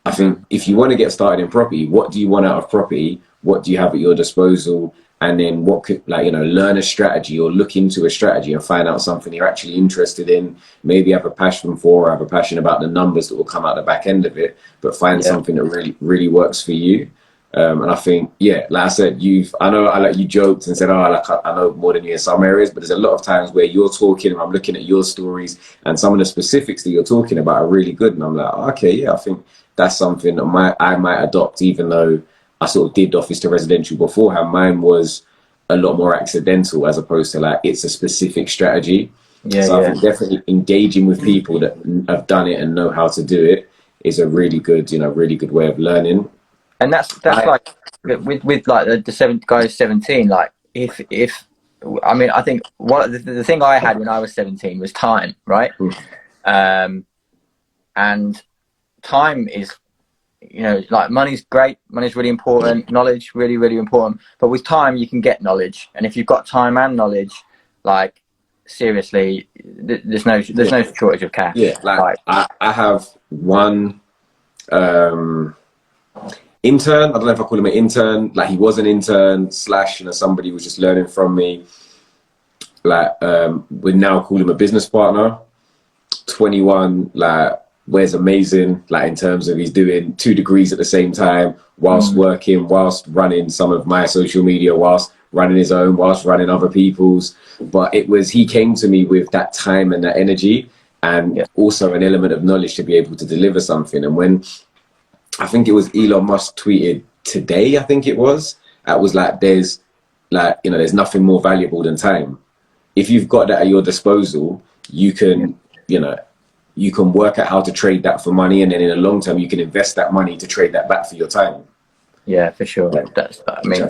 I think if you want to get started in property, what do you want out of property? What do you have at your disposal? And then what could, learn a strategy or look into a strategy and find out something you're actually interested in, maybe have a passion for, or have a passion about the numbers that will come out the back end of it, but find something that really, really works for you. And I think, like I said, I know you joked and said, I know more than you in some areas, but there's a lot of times where you're talking and I'm looking at your stories and some of the specifics that you're talking about are really good. And I'm like, okay, I think that's something that I might adopt, even though I sort of did office to residential beforehand. Mine was a lot more accidental, as opposed to like it's a specific strategy. I think definitely engaging with people that have done it and know how to do it is a really good way of learning. And that's like with like the 17. Like if I mean, I think the thing I had when I was 17 was time, right? And time is, like money's great, money's really important, knowledge really, really important, but with time you can get knowledge. And if you've got time and knowledge, like seriously, there's no shortage of cash. I have one intern, I don't know if I call him an intern, like he was an intern / somebody who was just learning from me, we now call him a business partner. 21, wears amazing, in terms of he's doing 2 degrees at the same time, whilst working, whilst running some of my social media, whilst running his own, whilst running other people's. But he came to me with that time and that energy, and also an element of knowledge to be able to deliver something. And when I think it was Elon Musk tweeted today, I think it was like, there's like, you know, there's nothing more valuable than time. If you've got that at your disposal, you can, you know, you can work out how to trade that for money, and then in the long term, you can invest that money to trade that back for your time. Yeah, for sure. Like, That's, I mean,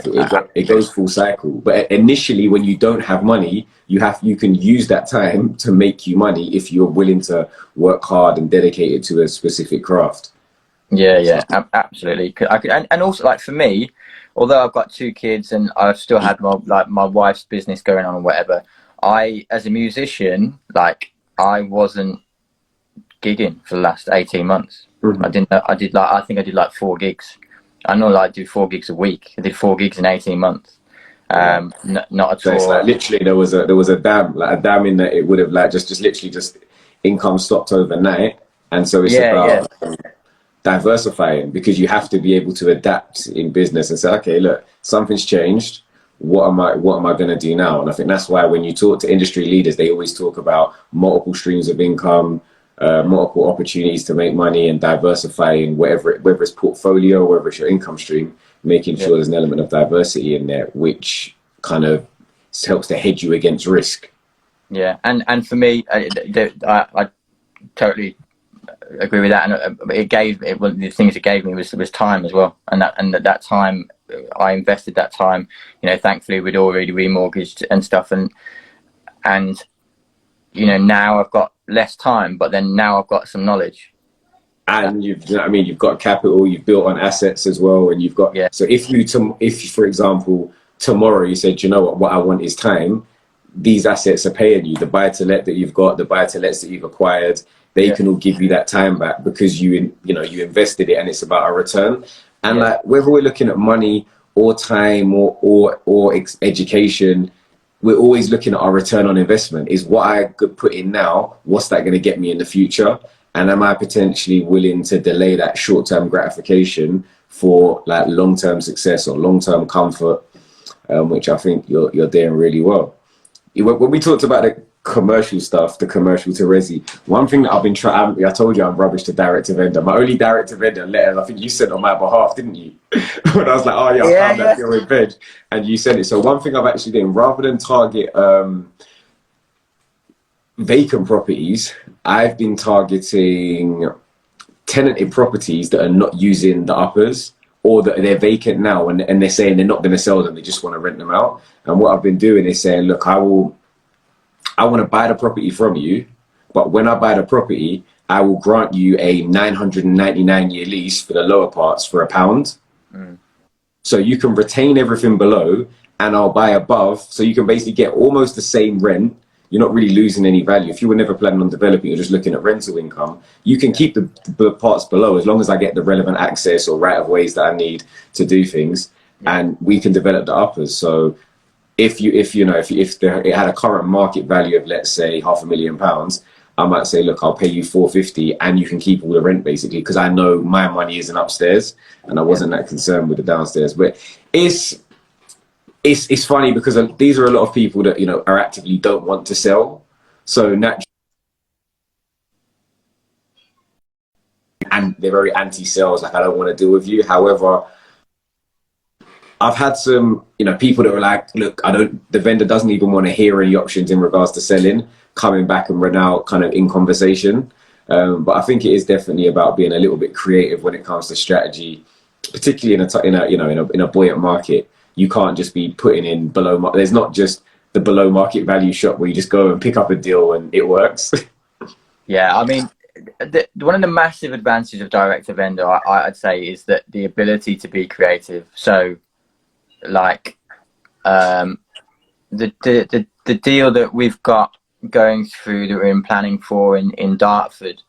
it goes full cycle. But initially, when you don't have money, you can use that time to make you money if you're willing to work hard and dedicate it to a specific craft. Yeah, absolutely. And also, like, for me, although I've got 2 kids and I've still had my wife's business going on or whatever, I, as a musician, like, I wasn't gigging for the last 18 months. Mm-hmm. I think I did like 4 gigs. I know, like, do 4 gigs a week. I did 4 gigs in 18 months. Not at So all. it's like literally there was a dam in that it would have like just literally just income stopped overnight, and so it's about diversifying, because you have to be able to adapt in business and say, okay, look, something's changed. What am I going to do now? And I think that's why when you talk to industry leaders, they always talk about multiple streams of income, multiple opportunities to make money, and diversifying whether it's portfolio, whether it's your income stream, making sure there's an element of diversity in there, which kind of helps to hedge you against risk. Yeah, and for me, I totally agree with that. And one of the things it gave me was time as well. And that time, I invested that time. You know, thankfully we'd already remortgaged and stuff, and you know, now I've got less time, but then now I've got some knowledge. And you've, you know what I mean, you've got capital, you've built on assets as well, and you've got. So if for example tomorrow you said, you know what I want is time, these assets are paying you. The buy to let that you've got, the buy to lets that you've acquired, they can all give you that time back because you invested it, and it's about a return. And like, whether we're looking at money or time or education, we're always looking at our return on investment. Is what I could put in now, what's that going to get me in the future? And am I potentially willing to delay that short-term gratification for like long-term success or long-term comfort, which I think you're doing really well. When we talked about the commercial stuff, the commercial to resi, one thing that I've been trying, I told you I'm rubbish to direct to vendor. My only direct to vendor letter, I think you sent on my behalf, didn't you? When I was like, oh yeah, I found that deal in bed, and you sent it. So one thing I've actually done, rather than target vacant properties, I've been targeting tenanted properties that are not using the uppers, or that they're vacant now and they're saying they're not going to sell them, they just want to rent them out. And what I've been doing is saying, look, I want to buy the property from you, but when I buy the property, I will grant you a 999-year lease for the lower parts for £1. So you can retain everything below, and I'll buy above, so you can basically get almost the same rent. You're not really losing any value. If you were never planning on developing, you're just looking at rental income, you can keep the parts below as long as I get the relevant access or right of ways that I need to do things, and we can develop the uppers. So if it had a current market value of, let's say, £500,000, I might say, look, I'll pay you 450 and you can keep all the rent, basically, because I know my money isn't upstairs, and I wasn't that concerned with the downstairs. But it's funny because these are a lot of people that, you know, are actively don't want to sell. So naturally, and they're very anti-sales, like, I don't want to deal with you. However, I've had some, you know, people that were like, look, the vendor doesn't even want to hear any options in regards to selling, coming back and run out kind of in conversation. But I think it is definitely about being a little bit creative when it comes to strategy, particularly in a buoyant market. You can't just be putting in below market. There's not just the below market value shop where you just go and pick up a deal and it works. Yeah, I mean, one of the massive advantages of direct to vendor, I'd say, is that the ability to be creative. So, like, the deal that we've got going through that we're in planning for in Dartford,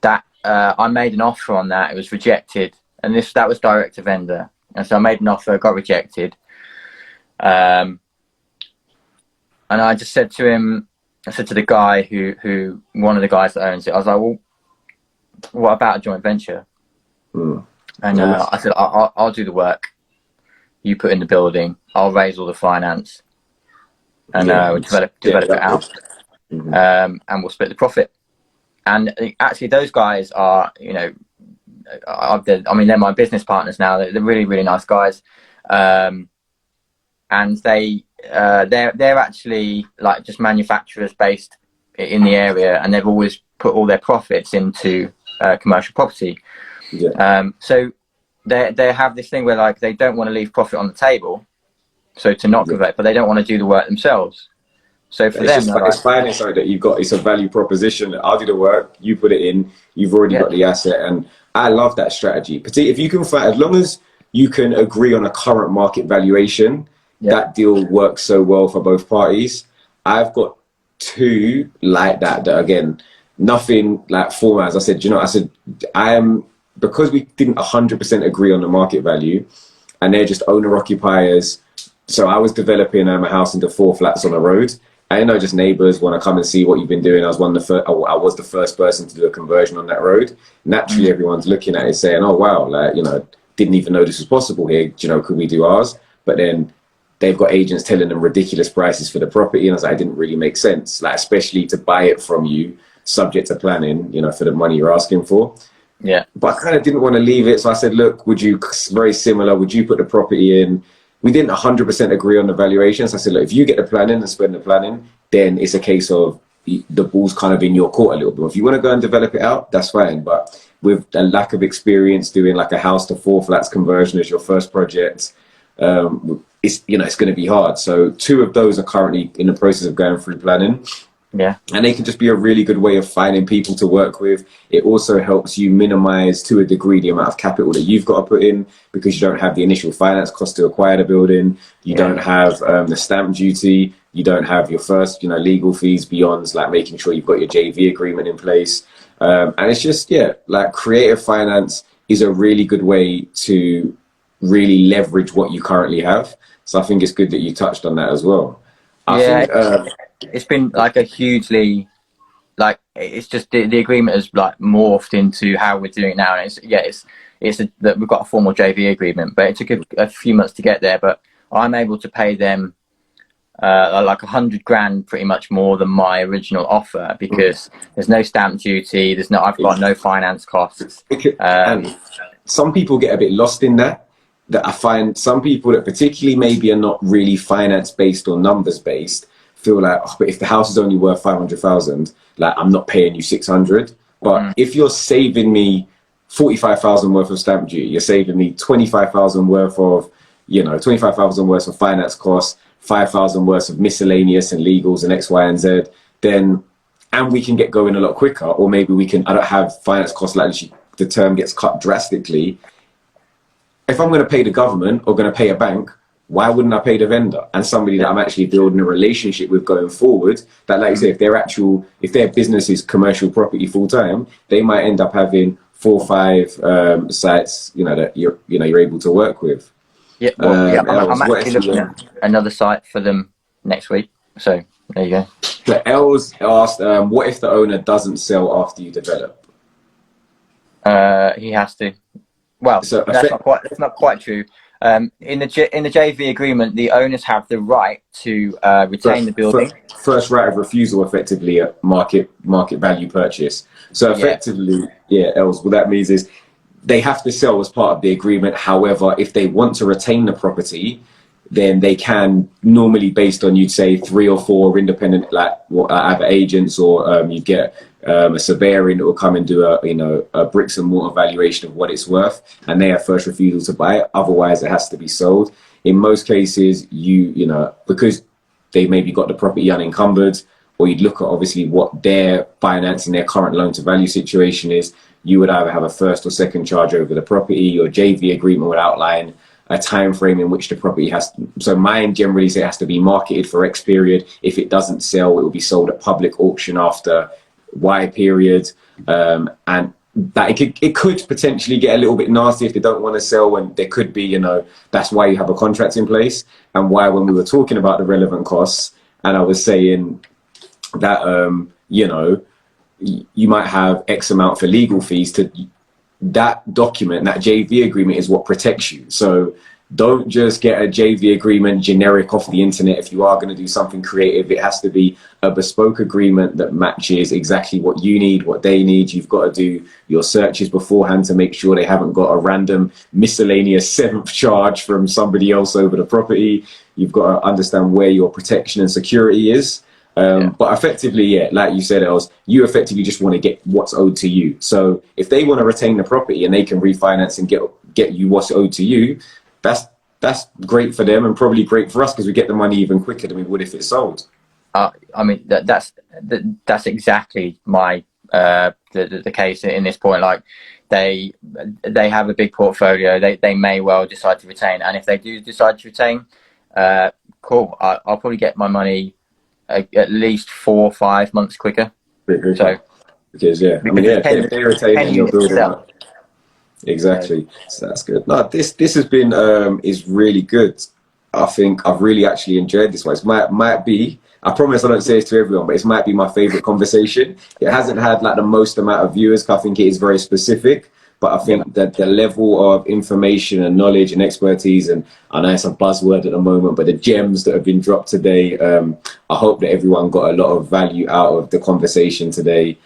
that I made an offer on that. It was rejected, and that was direct to vendor. And so I made an offer, got rejected. And I just said to him, I said to the guy who one of the guys that owns it, I was like, well, what about a joint venture? And I said, I'll do the work. You put in the building, I'll raise all the finance, and we'll develop it out. And we'll split the profit. And actually, those guys are, you know, they're my business partners now. They're really, really nice guys. and they're actually like just manufacturers based in the area, and they've always put all their profits into commercial property. So they have this thing where like they don't want to leave profit on the table, so to not convert, but they don't want to do the work themselves. So for them, it's finding something that you've got. It's a value proposition. I'll do the work, you put it in, you've already got the asset, and I love that strategy. Particularly if you can find, as long as you can agree on a current market valuation, that deal works so well for both parties. I've got two like that again, nothing like formal. As I said, because we didn't 100% agree on the market value, and they're just owner occupiers. So I was developing a house into 4 flats on a road. I know just neighbours want to come and see what you've been doing. I was the first person to do a conversion on that road. Naturally, everyone's looking at it saying, "Oh wow, like, didn't even know this was possible here. Could we do ours?" But then they've got agents telling them ridiculous prices for the property, and I was like, it didn't really make sense. Like, especially to buy it from you, subject to planning, for the money you're asking for. Yeah. But I kind of didn't want to leave it, so I said, "Look, would you put the property in?" We didn't 100% agree on the valuations. I said, "Look, if you get the planning and spend the planning, then it's a case of the ball's kind of in your court a little bit. If you want to go and develop it out, that's fine. But with a lack of experience doing like a house to 4 flats conversion as your first project, it's going to be hard." So 2 of those are currently in the process of going through planning. Yeah. And they can just be a really good way of finding people to work with. It also helps you minimize to a degree the amount of capital that you've got to put in, because you don't have the initial finance cost to acquire the building. You don't have the stamp duty. You don't have your first, legal fees beyond like making sure you've got your JV agreement in place. And it's just, like creative finance is a really good way to really leverage what you currently have. So I think it's good that you touched on that as well. I think, it's been like a hugely, like, it's just the agreement has like morphed into how we're doing it now, and that we've got a formal JV agreement, but it took a few months to get there. But I'm able to pay them like 100 grand, pretty much more than my original offer, because there's no stamp duty, I've got no finance costs. Some people get a bit lost in that I find some people that particularly maybe are not really finance based or numbers based feel like, but if the house is only worth 500,000, like I'm not paying you 600. But if you're saving me 45,000 worth of stamp duty, you're saving me 25,000 worth of, 25,000 worth of finance costs, 5,000 worth of miscellaneous and legals and X, Y, and Z, then, and we can get going a lot quicker, or maybe I don't have finance costs, like the term gets cut drastically. If I'm going to pay the government or going to pay a bank, why wouldn't I pay the vendor and somebody that I'm actually building a relationship with going forward? That, like you say, if their business is commercial property full time, they might end up having 4 or 5 sites, that you're able to work with. Yeah, I'm actually looking at another site for them next week. So there you go. The Els asked, what if the owner doesn't sell after you develop? He has to. Well, so that's not quite true. In the JV agreement, the owners have the right to retain the building. First right of refusal, effectively, at market value purchase. So effectively, Els, what that means is they have to sell as part of the agreement. However, if they want to retain the property, then they can, normally based on, you'd say 3 or 4 independent, either agents, or you get a surveyor in that will come and do a bricks and mortar valuation of what it's worth, and they have first refusal to buy it. Otherwise, it has to be sold. In most cases, because they maybe got the property unencumbered, or you'd look at obviously what their financing, their current loan to value situation is. You would either have a first or second charge over the property. Your JV agreement would outline a time frame in which the property has to, so mine generally say it has to be marketed for X period. If it doesn't sell, it will be sold at public auction after Y period. And that it could potentially get a little bit nasty if they don't want to sell, and there could be, that's why you have a contract in place, and why when we were talking about the relevant costs, and I was saying that, you might have X amount for legal fees, that document, that JV agreement is what protects you. So don't just get a JV agreement generic off the internet. If you are going to do something creative, it has to be a bespoke agreement that matches exactly what you need, what they need. You've got to do your searches beforehand to make sure they haven't got a random miscellaneous 7th charge from somebody else over the property. you've got to understand where your protection and security is. But effectively, yeah, like you said, you effectively just want to get what's owed to you. So if they want to retain the property and they can refinance and get you what's owed to you, that's great for them and probably great for us because we get the money even quicker than we would if it's sold. I mean, that's exactly my the case in this point. Like they have a big portfolio. They may well decide to retain, and if they do decide to retain, cool. I'll probably get my money at least 4 or 5 months quicker. So because I mean, if they retain and you're building up. Exactly. So that's good. No, this has been is really good. I think I've really actually enjoyed this one. It might be, I promise I don't say this to everyone, but it might be my favorite conversation. It hasn't had like the most amount of viewers because I think it is very specific, but I think that the level of information and knowledge and expertise, and I know it's a buzzword at the moment, but the gems that have been dropped today, I hope that everyone got a lot of value out of the conversation today.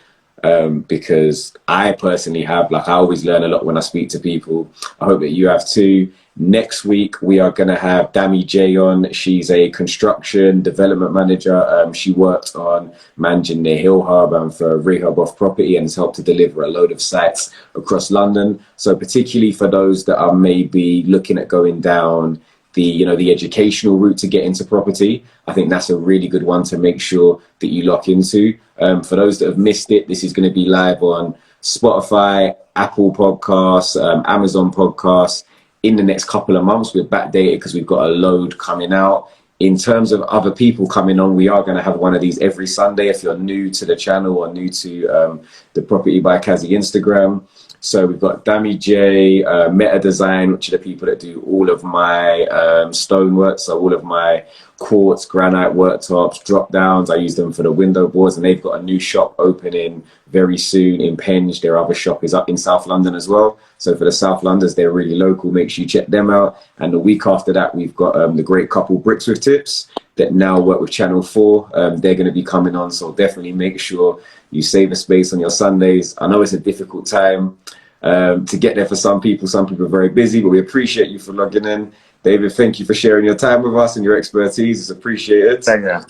Because I personally have, like, I always learn a lot when I speak to people. I hope that you have too. Next week, we are going to have Dami J on. She's a construction development manager. She worked on managing the Hill Hub and for Rehab Off Property and has helped to deliver a load of sites across London. So particularly for those that are maybe looking at going down the educational route to get into property, I think that's a really good one to make sure that you lock into. For those that have missed it, this is going to be live on Spotify, Apple Podcasts, Amazon Podcasts in the next couple of months. We're backdated because we've got a load coming out. In terms of other people coming on, we are going to have one of these every Sunday if you're new to the channel or new to the Property by Kazi Instagram. So we've got Dami J, Meta Design, which are the people that do all of my stonework, so all of my quartz, granite worktops, drop downs. I use them for the window boards, and they've got a new shop opening very soon in Penge. Their other shop is up in South London as well. So for the South Londoners, they're really local. Make sure you check them out. And the week after that, we've got the great couple Bricks with Tips that now work with Channel 4. They're going to be coming on, so definitely make sure you save a space on your Sundays. I know it's a difficult time to get there for some people. Some people are very busy, but we appreciate you for logging in. David, thank you for sharing your time with us and your expertise. It's appreciated. Thank you.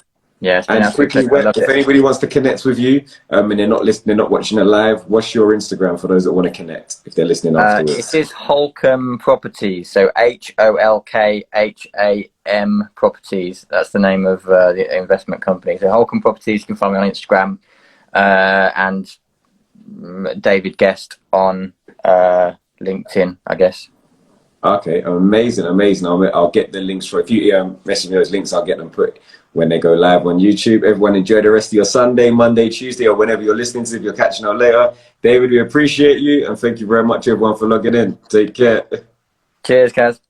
Yeah, and quickly, if anybody wants to connect with you and they're not listening, they're not watching it live, what's your Instagram for those that want to connect if they're listening afterwards? It is Holcomb Properties, so HOLKHAM Properties. That's the name of the investment company. So Holcomb Properties, you can find me on Instagram, and David Guest on LinkedIn, I guess. Okay, amazing. I'll get the links for, if you message me those links, I'll get them put when they go live on YouTube. Everyone enjoy the rest of your Sunday, Monday, Tuesday, or whenever you're listening to, if you're catching up later. David, we appreciate you, and thank you very much everyone for logging in. Take care. Cheers, Kaz.